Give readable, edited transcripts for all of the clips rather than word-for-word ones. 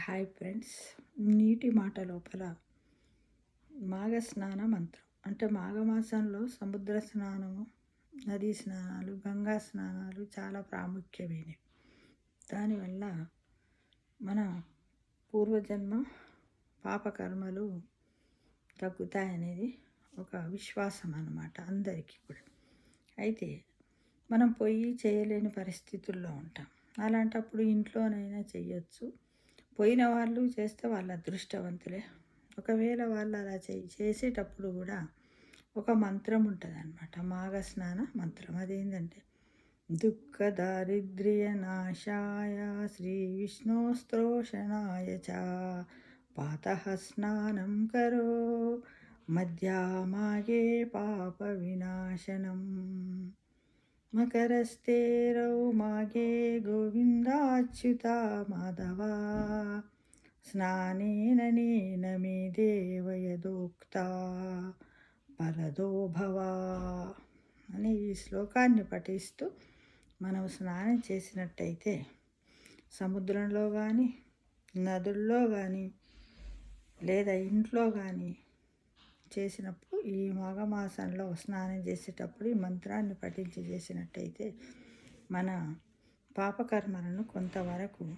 Hi friends. నీటి మాట లోపల మాఘస్నాన మంత్రం అంటే మాఘమాసంలో సముద్ర స్నానము, నదీ స్నానాలు, గంగా స్నానాలు చాలా ప్రాముఖ్యమైనవి. దానివల్ల మన పూర్వజన్మ పాపకర్మలు తగ్గుతాయనేది ఒక విశ్వాసం అన్నమాట అందరికీ కూడా. అయితే మనం పోయి చేయలేని పరిస్థితుల్లో ఉంటాం. అలాంటప్పుడు ఇంట్లోనైనా చేయొచ్చు. పోయిన వాళ్ళు చేస్తే వాళ్ళ అదృష్టవంతులే. ఒకవేళ వాళ్ళు అలా చేసేటప్పుడు కూడా ఒక మంత్రం ఉంటుంది అన్నమాట, మాఘస్నాన మంత్రం. అదేంటంటే దుఃఖ దారిద్ర్య నాశాయ శ్రీ విష్ణోస్త్రోషణాయ చ పాతః స్నానం కరో మధ్యామాగే పాప వినాశనం మకరస్థేరౌ మాఘే గోవిందాచ్యుత మాధవ స్నానేన నేన మే దేవయదోక్త పరదో భవ అని ఈ శ్లోకాన్ని పఠిస్తూ మనం స్నానం చేసినట్టయితే సముద్రంలో కానీ, నదుల్లో కానీ, లేదా ఇంట్లో కానీ చేసినప్పుడు ఈ మాఘమాసంలో స్నానం చేసేటప్పుడు ఈ మంత్రాన్ని పఠించి చేసినట్టయితే మన పాపకర్మలను కొంతవరకు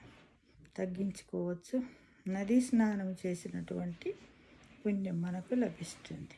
తగ్గించుకోవచ్చు. నదీ స్నానం చేసినటువంటి పుణ్యం మనకు లభిస్తుంది.